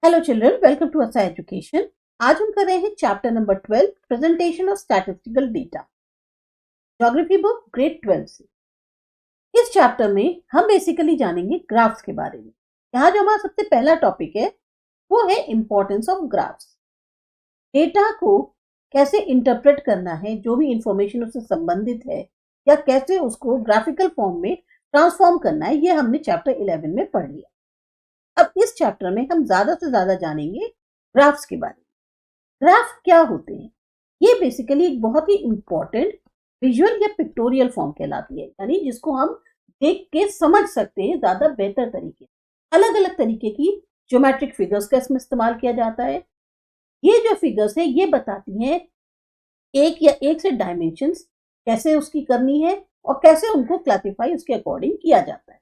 Hello children, welcome to असा education. आज हम कर रहे हैं chapter number 12, presentation of statistical data, geography book grade 12 से। इस चैप्टर में हम बेसिकली जानेंगे ग्राफ्स के बारे में। यहाँ जो हमारा सबसे पहला टॉपिक है वो है इंपॉर्टेंस ऑफ ग्राफ्स। डेटा को कैसे इंटरप्रेट करना है, जो भी इंफॉर्मेशन उससे संबंधित है, या कैसे उसको ग्राफिकल फॉर्म में ट्रांसफॉर्म करना है, ये हमने चैप्टर 11 में पढ़ लिया। अब इस चैप्टर में हम ज्यादा से ज्यादा जानेंगे ग्राफ्स के बारे में। ग्राफ क्या होते हैं? ये बेसिकली एक बहुत ही इंपॉर्टेंट विजुअल या पिक्टोरियल फॉर्म कहलाती है, यानी जिसको हम देख के समझ सकते हैं ज्यादा बेहतर तरीके। अलग अलग तरीके की ज्योमेट्रिक फिगर्स का इसमें इस्तेमाल किया जाता है। ये जो फिगर्स है ये बताती हैं एक या एक से डायमेंशंस कैसे उसकी करनी है और कैसे उनको क्लासिफाई उसके अकॉर्डिंग किया जाता है।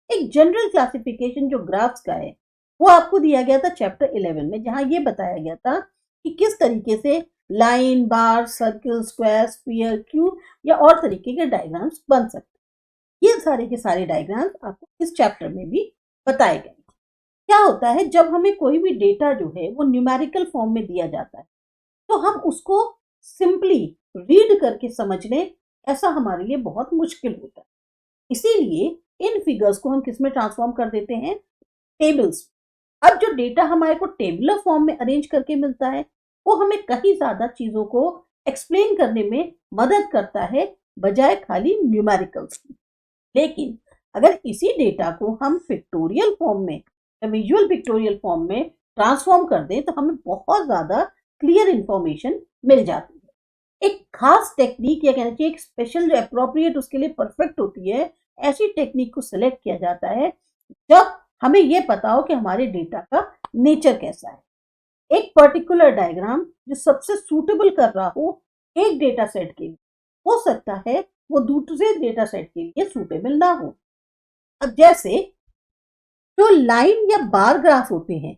एक जनरल क्लासिफिकेशन जो ग्राफ्स का है वो आपको दिया गया था चैप्टर 11 में, जहां ये बताया गया था कि किस तरीके से लाइन, बार, सर्कल, स्क्वायर, स्फीयर, क्यूब या और तरीके के डायग्राम्स बन सकते हैं। ये सारे के सारे डायग्राम्स आपको इस चैप्टर में भी बताए गए। क्या होता है जब हमें कोई भी डेटा जो है वो न्यूमेरिकल फॉर्म में दिया जाता है तो हम उसको सिंपली रीड करके समझ लें, ऐसा हमारे लिए बहुत मुश्किल होता है। इसीलिए इन फिगर्स को हम किस में ट्रांसफॉर्म कर देते हैं? टेबल्स। अब जो डेटा हमारे को टेबुलर फॉर्म में अरेंज करके मिलता है वो हमें कहीं ज्यादा चीजों को एक्सप्लेन करने में मदद करता है बजाय खाली न्यूमेरिकल्स की। लेकिन अगर इसी डेटा को हम पिक्टोरियल फॉर्म में या विजुअल पिक्टोरियल फॉर्म में ट्रांसफॉर्म कर दें तो हमें बहुत ज्यादा क्लियर इंफॉर्मेशन मिल जाती है। एक खास टेक्निक या कहना चाहिए एक स्पेशल जो अप्रोप्रिएट उसके लिए परफेक्ट होती है, ऐसी टेक्निक को सिलेक्ट किया जाता है जब हमें यह पता हो कि हमारे डेटा का नेचर कैसा है। एक पर्टिकुलर डायग्राम जो सबसे सूटेबल कर रहा हो एक डेटा सेट के लिए, हो सकता है वो दूसरे डेटा सेट के लिए सूटेबल ना हो। अब जैसे जो लाइन या बार ग्राफ होते हैं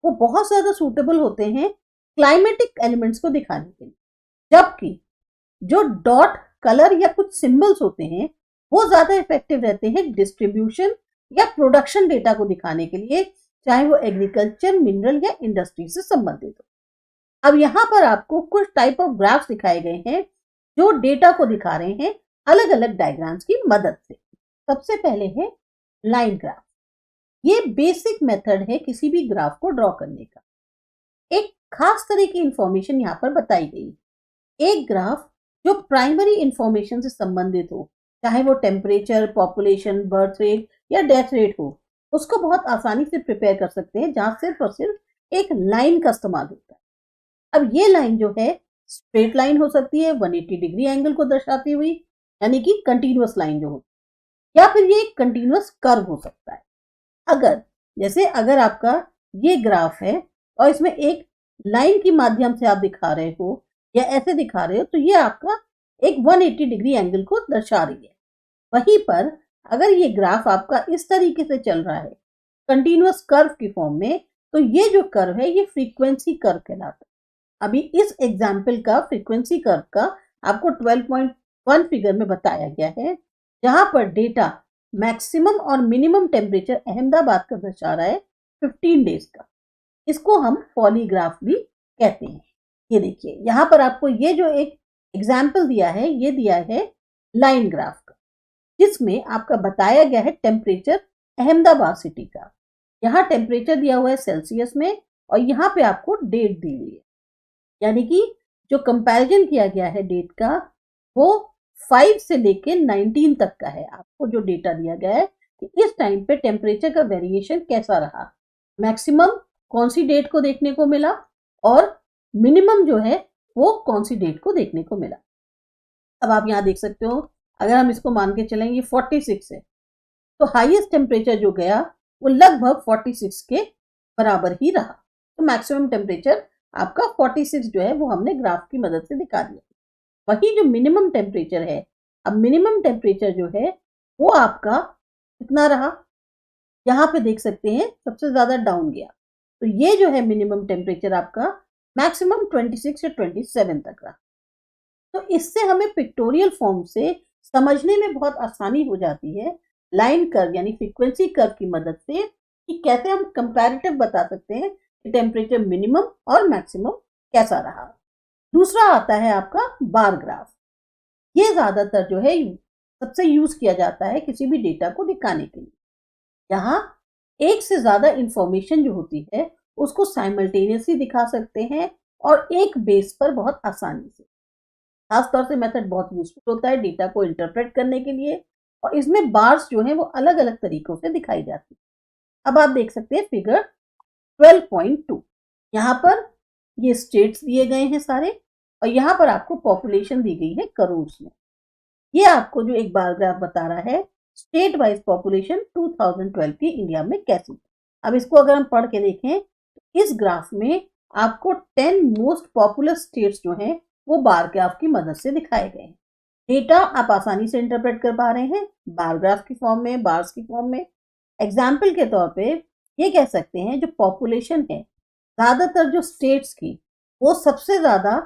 वो बहुत ज्यादा सूटेबल होते हैं क्लाइमेटिक एलिमेंट्स को दिखाने के लिए, जबकि जो डॉट, कलर या कुछ सिंबल्स होते हैं वो ज्यादा इफेक्टिव रहते हैं डिस्ट्रीब्यूशन या प्रोडक्शन डेटा को दिखाने के लिए, चाहे वो एग्रीकल्चर, मिनरल या इंडस्ट्री से संबंधित हो। अब यहाँ पर आपको कुछ टाइप ऑफ ग्राफ्स दिखाए गए हैं जो डेटा को दिखा रहे हैं अलग अलग डायग्राम्स की मदद से। सबसे पहले है लाइन ग्राफ। ये बेसिक मेथड है किसी भी ग्राफ को ड्रॉ करने का। एक खास तरह की इंफॉर्मेशन यहाँ पर बताई गई। एक ग्राफ जो प्राइमरी इंफॉर्मेशन से संबंधित हो, चाहे वो टेम्परेचर, पॉपुलेशन, बर्थ रेट या डेथ रेट हो, उसको बहुत आसानी से प्रिपेयर कर सकते हैं जहां सिर्फ और सिर्फ एक लाइन का इस्तेमाल होता है। अब ये लाइन जो है स्ट्रेट लाइन हो सकती है 180 डिग्री एंगल को दर्शाती हुई, यानी कि कंटिन्यूअस लाइन जो होती है, या फिर ये एक कंटिन्यूअस कर्व हो सकता है। अगर आपका ये ग्राफ है और इसमें एक लाइन के माध्यम से आप दिखा रहे हो या ऐसे दिखा रहे हो तो ये आपका एक 180 डिग्री एंगल को दर्शा रही है। वहीं पर अगर ये ग्राफ आपका इस तरीके से चल रहा है कंटिन्यूअस कर्व की फॉर्म में, तो ये जो कर्व है ये फ्रीक्वेंसी कर्व कहलाता है। अभी इस एग्जाम्पल का फ्रीक्वेंसी कर्व का आपको 12.1 फिगर में बताया गया है, जहां पर डेटा मैक्सिमम और मिनिमम टेम्परेचर अहमदाबाद का दर्शा रहा है 15 डेज का। इसको हम पॉलीग्राफ भी कहते हैं। ये देखिए यहाँ पर आपको ये जो एक एग्जाम्पल दिया है ये दिया है लाइन ग्राफ का, जिसमें आपका बताया गया है टेम्परेचर अहमदाबाद सिटी का। यहाँ टेम्परेचर दिया हुआ है सेल्सियस में और यहाँ पे आपको डेट दी हुई है, यानी कि जो कंपैरिजन किया गया है डेट का वो 5 से लेके 19 तक का है। आपको जो डेटा दिया गया है कि इस टाइम पे टेम्परेचर का वेरिएशन कैसा रहा, मैक्सिमम कौन सी डेट को देखने को मिला और मिनिमम जो है वो कौन सी डेट को देखने को मिला। अब आप यहाँ देख सकते हो, अगर हम इसको मान के चलें ये 46 है तो हाईएस्ट टेम्परेचर जो गया वो लगभग 46 के बराबर ही रहा। तो मैक्सिमम टेम्परेचर आपका 46 जो है वो हमने ग्राफ की मदद से दिखा दिया। वही जो मिनिमम टेम्परेचर है, अब मिनिमम टेम्परेचर जो है वो आपका कितना रहा, यहाँ पे देख सकते हैं सबसे ज्यादा डाउन गया। तो ये जो है मिनिमम टेम्परेचर आपका मैक्सिमम 26 या 27 तक रहा। तो इससे हमें पिक्टोरियल फॉर्म से समझने में बहुत आसानी हो जाती है लाइन कर्व यानी फ्रीक्वेंसी कर्व की मदद से कि कैसे हम कंपैरेटिव बता सकते हैं कि टेम्परेचर मिनिमम और मैक्सिमम कैसा रहा। दूसरा आता है आपका बार ग्राफ। ये ज्यादातर जो है सबसे यूज किया जाता है किसी भी डेटा को दिखाने के लिए। यहाँ एक से ज्यादा इंफॉर्मेशन जो होती है उसको साइमल्टेनियसली दिखा सकते हैं और एक बेस पर बहुत आसानी से। खासतौर से मेथड बहुत यूजफुल होता है डेटा को इंटरप्रेट करने के लिए, और इसमें बार्स जो है वो अलग अलग तरीकों से दिखाई जाती है। अब आप देख सकते हैं फिगर 12.2। यहाँ पर ये स्टेट्स दिए गए हैं सारे, और यहाँ पर आपको पॉपुलेशन दी गई है करोड़ में। ये आपको जो एक बार ग्राफ बता रहा है स्टेट वाइज पॉपुलेशन 2012 की इंडिया में कैसी। अब इसको अगर हम पढ़ के देखें तो इस ग्राफ में आपको 10 मोस्ट पॉपुलर स्टेट्स जो हैं वो बार ग्राफ की मदद से दिखाए गए हैं। डेटा आप आसानी से इंटरप्रेट कर पा रहे हैं बार ग्राफ की फॉर्म में, बार्स की फॉर्म में। एग्जाम्पल के तौर पे ये कह सकते हैं जो पॉपुलेशन है ज्यादातर जो स्टेट्स की वो सबसे ज्यादा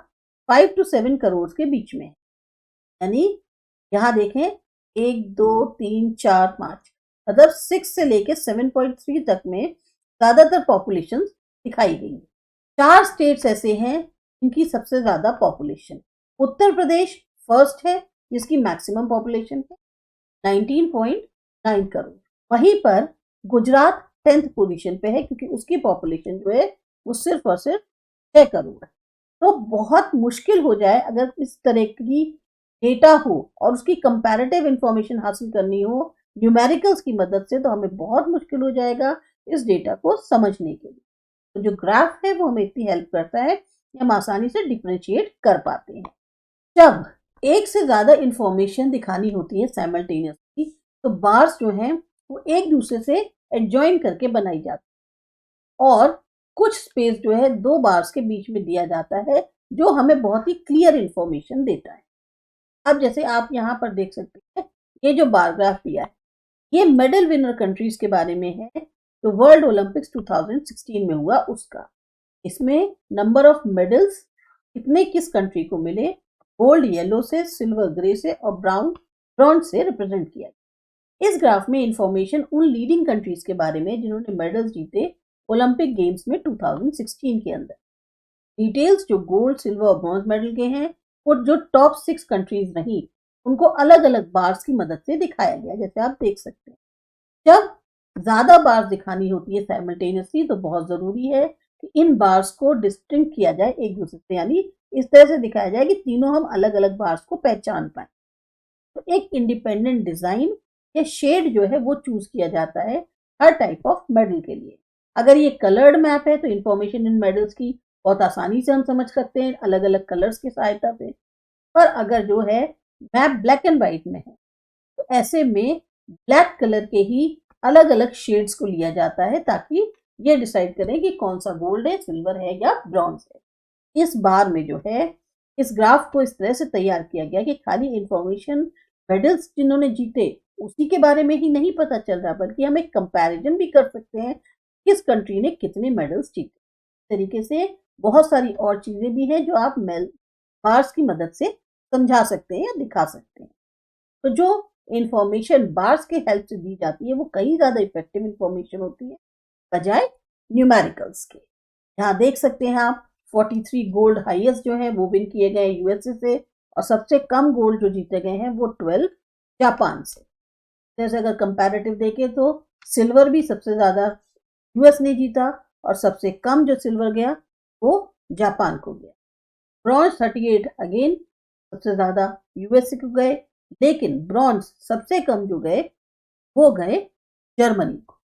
5 to 7 करोड़ के बीच में है। यानी यहाँ देखें 1 2 3 4 5 मतलब 6 से लेके 7.3 तक में ज्यादातर पॉपुलेशन दिखाई गई है। 4 स्टेट्स ऐसे हैं जिनकी सबसे ज्यादा पॉपुलेशन। उत्तर प्रदेश फर्स्ट है जिसकी मैक्सिमम पॉपुलेशन है 19.9 करोड़। वहीं पर गुजरात 10th पोजीशन पे है क्योंकि उसकी पॉपुलेशन जो है वो सिर्फ और सिर्फ 6 करोड़ है। तो बहुत मुश्किल हो जाए अगर इस तरह की डेटा हो और उसकी कंपैरेटिव इंफॉर्मेशन हासिल करनी हो न्यूमेरिकल्स की मदद से, तो हमें बहुत मुश्किल हो जाएगा इस डेटा को समझने के लिए। तो जो ग्राफ है वो हमें इतनी हेल्प करता है कि हम आसानी से डिफरेंशिएट कर पाते हैं। जब एक से ज्यादा इंफॉर्मेशन दिखानी होती है साइमल्टेनियसली तो बार्स जो हैं वो एक दूसरे से एडजॉइन करके बनाई जाती है, और कुछ स्पेस जो है दो बार्स के बीच में दिया जाता है जो हमें बहुत ही क्लियर इंफॉर्मेशन देता है। अब जैसे आप यहाँ पर देख सकते हैं ये जो बार ग्राफ दिया है ये मेडल विनर कंट्रीज के बारे में है जो वर्ल्ड ओलंपिक्स 2016 में हुआ उसका। इसमें नंबर ऑफ मेडल्स कितने किस कंट्री को मिले गोल्ड येलो से, सिल्वर ग्रे से और ब्राउन ब्रॉन्ज से रिप्रेजेंट किया। इस ग्राफ में इंफॉर्मेशन उन लीडिंग कंट्रीज के बारे में जिन्होंने मेडल्स जीते ओलंपिक गेम्स में 2016 के अंदर। डिटेल्स जो गोल्ड, सिल्वर और ब्रॉन्ज मेडल के हैं वो जो टॉप 6 कंट्रीज रही उनको अलग अलग बार्स की मदद से दिखाया गया, जैसे आप देख सकते हैं। जब ज्यादा बार्स दिखानी होती है साइमल्टेनियसली तो बहुत जरूरी है कि इन बार्स को डिस्टिंक्ट किया जाए एक दूसरे से, यानी इस तरह से दिखाया जाए कि तीनों हम अलग अलग बार्स को पहचान पाए। तो एक इंडिपेंडेंट डिजाइन या शेड जो है वो चूज किया जाता है हर टाइप ऑफ मेडल के लिए। अगर ये कलर्ड मैप है तो इंफॉर्मेशन इन मेडल्स की बहुत आसानी से हम समझ सकते हैं अलग अलग कलर्स की सहायता से। पर अगर जो है मैप ब्लैक एंड व्हाइट में है तो ऐसे में ब्लैक कलर के ही अलग अलग शेड्स को लिया जाता है ताकि ये डिसाइड करें कि कौन सा गोल्ड है, सिल्वर है या ब्रॉन्ज है। इस बार में जो है इस ग्राफ को इस तरह से तैयार किया गया कि खाली इंफॉर्मेशन मेडल्स जिन्होंने जीते उसी के बारे में ही नहीं पता चल रहा बल्कि हम एक कंपैरिजन भी कर सकते हैं किस कंट्री ने कितने मेडल्स जीते। इस तरीके से बहुत सारी और चीजें भी हैं जो आप बार्स की मदद से समझा सकते हैं या दिखा सकते हैं। तो जो इंफॉर्मेशन बार्स के हेल्प से दी जाती है वो कहीं ज्यादा इफेक्टिव इंफॉर्मेशन होती है बजाय न्यूमेरिकल्स के। यहाँ देख सकते हैं आप 43 गोल्ड हाईएस्ट जो है वो विन किए गए यूएसए से, और सबसे कम गोल्ड जो जीते गए हैं वो 12 जापान से। जैसे अगर कंपैरेटिव देखें तो सिल्वर भी सबसे ज्यादा यूएस ने जीता और सबसे कम जो सिल्वर गया वो जापान को गया। ब्रॉन्ज 38 अगेन सबसे ज्यादा यूएसए को गए, लेकिन ब्रॉन्ज सबसे कम जो गए वो गए जर्मनी को।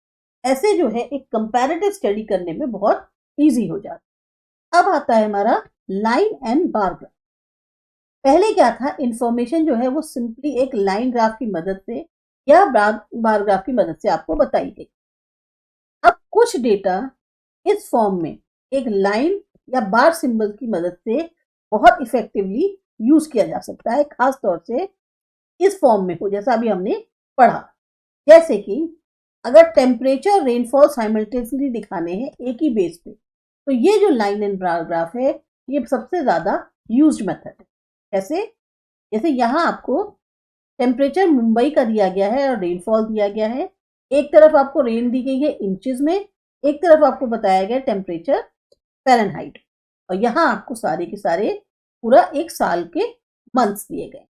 ऐसे जो है एक कंपैरेटिव स्टडी करने में बहुत इजी हो जाता है। अब आता है हमारा लाइन एंड बार ग्राफ। पहले क्या था, इंफॉर्मेशन जो है वो सिंपली एक लाइन ग्राफ की मदद से या बार ग्राफ की मदद से आपको बताई गई। अब कुछ डेटा इस फॉर्म में एक लाइन या बार सिंबल की मदद से बहुत इफेक्टिवली यूज किया जा सकता है, खास तौर से इस फॉर्म में हो जैसा अभी हमने पढ़ा। जैसे कि अगर टेम्परेचर और रेनफॉल साइमल्टेनियसली दिखाने हैं एक ही बेस पे तो ये जो लाइन एंड बार ग्राफ है ये सबसे ज्यादा यूज्ड मेथड है। कैसे? जैसे यहाँ आपको टेम्परेचर मुंबई का दिया गया है और रेनफॉल दिया गया है। एक तरफ आपको रेन दी गई है इंचेस में एक तरफ आपको बताया गया टेम्परेचर फ़ारेनहाइट और यहाँ आपको सारे के सारे पूरा एक साल के मंथ्स दिए गए।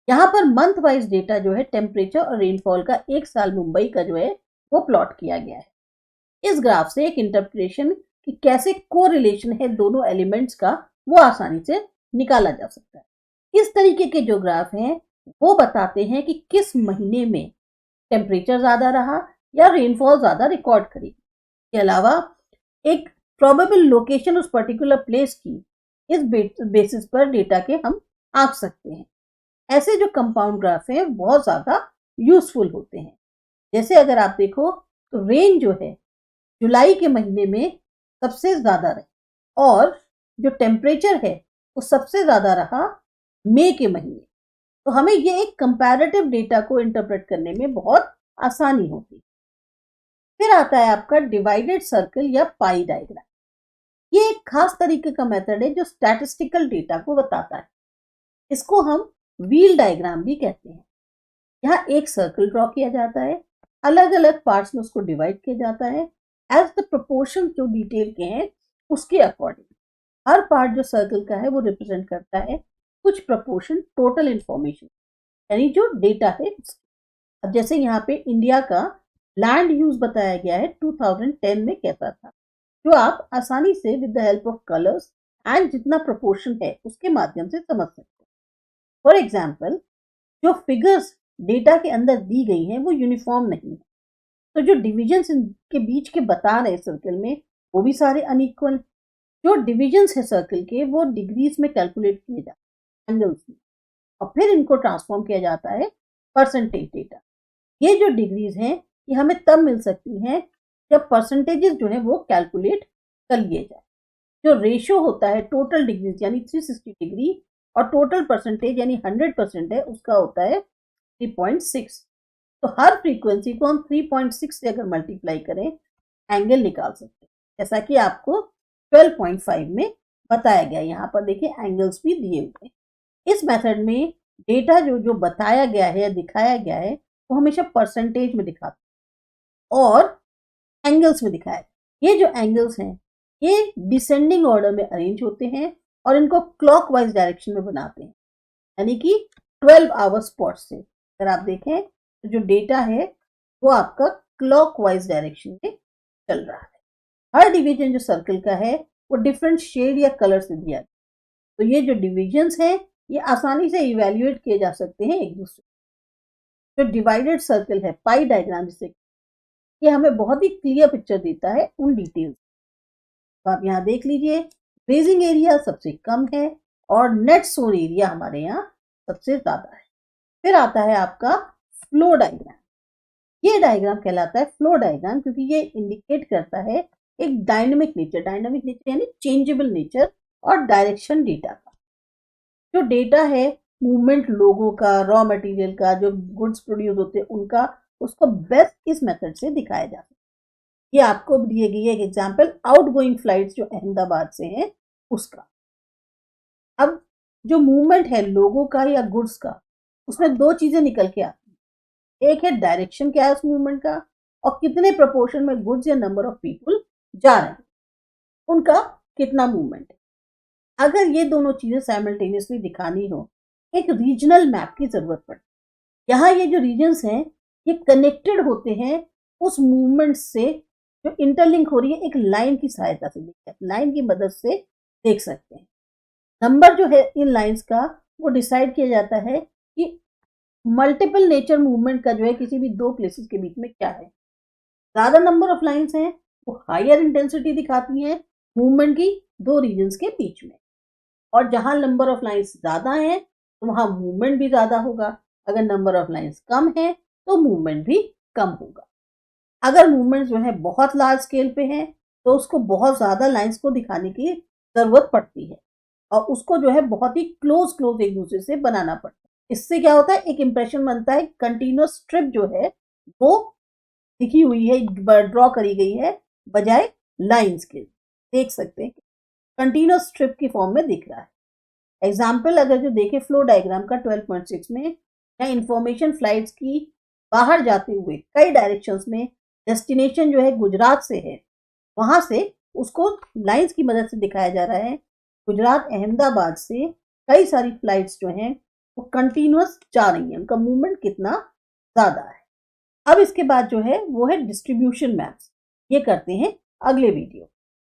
यहाँ पर मंथ वाइज डेटा जो है टेम्परेचर और रेनफॉल का एक साल मुंबई का जो है वो प्लॉट किया गया है। इस ग्राफ से एक इंटरप्रिटेशन कि कैसे कोरिलेशन है दोनों एलिमेंट्स का वो आसानी से निकाला जा सकता है। इस तरीके के जो ग्राफ हैं वो बताते हैं कि किस महीने में टेम्परेचर ज़्यादा रहा या रेनफॉल ज़्यादा रिकॉर्ड करी। इसके अलावा एक प्रोबेबल लोकेशन उस पर्टिकुलर प्लेस की इस बेसिस पर डेटा के हम आंक सकते हैं। ऐसे जो कंपाउंड ग्राफ हैं बहुत ज़्यादा यूजफुल होते हैं। जैसे अगर आप देखो तो रेन जो है जुलाई के महीने में सबसे ज़्यादा रहे और जो टेम्परेचर है वो सबसे ज़्यादा रहा मई के महीने। तो हमें ये एक कंपैरेटिव डेटा को इंटरप्रेट करने में बहुत आसानी होती। फिर आता है आपका डिवाइडेड सर्कल या पाई डायग्राम। ये एक खास तरीके का मेथड है जो स्टैटिस्टिकल डेटा को बताता है। इसको हम व्हील डायग्राम भी कहते हैं। यहाँ एक सर्कल ड्रॉ किया जाता है, अलग अलग पार्ट्स में उसको डिवाइड किया जाता है एज द प्रोपोर्शन जो डिटेल के हैं उसके अकॉर्डिंग। हर पार्ट जो सर्कल का है वो रिप्रेजेंट करता है कुछ प्रोपोर्शन टोटल इंफॉर्मेशन यानी जो डेटा है। अब जैसे यहाँ पे इंडिया का लैंड यूज बताया गया है 2010 में कैसा था, जो आप आसानी से with the help of colours and जितना प्रोपोर्शन है उसके माध्यम से समझ सकते हैं। फॉर एग्जाम्पल जो फिगर्स डेटा के अंदर दी गई हैं वो यूनिफॉर्म नहीं है, तो जो डिविजन्स इनके बीच के बता रहे सर्कल में वो भी सारे अनइक्वल। जो डिविजन्स है सर्कल के वो डिग्रीज में कैलकुलेट किए जाते हैं एंगल्स में और फिर इनको ट्रांसफॉर्म किया जाता है परसेंटेज डेटा। ये जो डिग्रीज हैं ये हमें तब मिल सकती हैं जब परसेंटेजेस जो है वो कैलकुलेट कर लिए जाए। जो रेशियो होता है टोटल डिग्रीज यानी 360 डिग्री और टोटल परसेंटेज यानी 100% है उसका होता है 3.6। तो हर फ्रीक्वेंसी को हम 3.6 से अगर मल्टीप्लाई करें एंगल निकाल सकते हैं, जैसा कि आपको 12.5 में बताया गया। यहाँ पर देखिए एंगल्स भी दिए हुए हैं। इस मेथड में डेटा जो बताया गया है या दिखाया गया है वो हमेशा परसेंटेज में दिखाता है और एंगल्स में दिखाया है। ये जो एंगल्स हैं ये डिसेंडिंग ऑर्डर में अरेंज होते हैं और इनको क्लॉकवाइज डायरेक्शन में बनाते हैं यानी कि 12 आवर स्पॉट से। अगर आप देखें तो जो डेटा है वो आपका क्लॉकवाइज डायरेक्शन में चल रहा है। हर डिवीजन जो सर्कल का है वो डिफरेंट शेड या कलर से दिया गया। तो ये जो डिविजन्स हैं ये आसानी से इवेल्युएट किए जा सकते हैं एक दूसरे। जो डिवाइडेड सर्कल है पाई डायग्राम जिसे ये हमें बहुत ही क्लियर पिक्चर देता है उन डिटेल्स। तो आप यहाँ देख लीजिए ग्रेजिंग एरिया सबसे कम है और नेट सोन एरिया हमारे यहाँ सबसे ज्यादा है। फिर आता है आपका फ्लो डायग्राम। ये डायग्राम कहलाता है फ्लो डायग्राम क्योंकि ये इंडिकेट करता है एक डायनामिक नेचर यानी चेंजेबल नेचर और डायरेक्शन डेटा का। जो डेटा है मूवमेंट लोगों का, रॉ मटेरियल का, जो गुड्स प्रोड्यूस होते हैं उनका, उसको बेस्ट इस मेथड से दिखाया जा सकता है। ये आपको दिए गई है एक एग्जांपल आउटगोइंग फ्लाइट्स जो अहमदाबाद से हैं उसका। अब जो मूवमेंट है लोगों का या गुड्स का उसमें दो चीजें निकल के आती हैं। एक है डायरेक्शन क्या है उस मूवमेंट का और कितने प्रोपोर्शन में गुड्स या नंबर ऑफ पीपल जा रहे हैं उनका कितना मूवमेंट है। अगर ये दोनों चीजें साइमल्टेनियसली दिखानी हो एक रीजनल मैप की जरूरत पड़ती है। यहाँ ये जो रीजन्स हैं ये कनेक्टेड होते हैं उस मूवमेंट से जो इंटरलिंक हो रही है एक लाइन की सहायता से, लाइन की मदद से देख सकते हैं। नंबर जो है इन लाइंस का वो डिसाइड किया जाता है कि मल्टीपल नेचर मूवमेंट का जो है किसी भी दो प्लेसेस के बीच में क्या है। ज्यादा नंबर ऑफ लाइंस हैं वो हायर इंटेंसिटी दिखाती हैं मूवमेंट की दो रीजन्स के बीच में, और जहां नंबर ऑफ लाइंस ज्यादा हैं तो वहां मूवमेंट भी ज्यादा होगा। अगर नंबर ऑफ लाइंस कम है तो मूवमेंट भी कम होगा। अगर मूवमेंट जो है बहुत लार्ज स्केल पे है तो उसको बहुत ज्यादा लाइंस को दिखाने की जरूरत पड़ती है और उसको जो है बहुत ही क्लोज एक दूसरे से बनाना पड़ता है। इससे क्या होता है एक इंप्रेशन बनता है कंटिन्यूअस स्ट्रिप जो है वो दिखी हुई है, ड्रॉ करी गई है बजाय लाइंस के। देख सकते हैं कंटिन्यूअस स्ट्रिप की फॉर्म में दिख रहा है। एग्जाम्पल अगर जो देखे फ्लो डायग्राम का 12.6 में या इंफॉर्मेशन फ्लाइट्स की बाहर जाते हुए कई डायरेक्शंस में डेस्टिनेशन जो है गुजरात से है, वहां से उसको लाइंस की मदद से दिखाया जा रहा है। गुजरात अहमदाबाद से कई सारी फ्लाइट्स जो हैं वो कंटिन्यूअस जा रही हैं, उनका मूवमेंट कितना ज्यादा है। अब इसके बाद जो है वो है डिस्ट्रीब्यूशन मैप्स। ये करते हैं अगले वीडियो।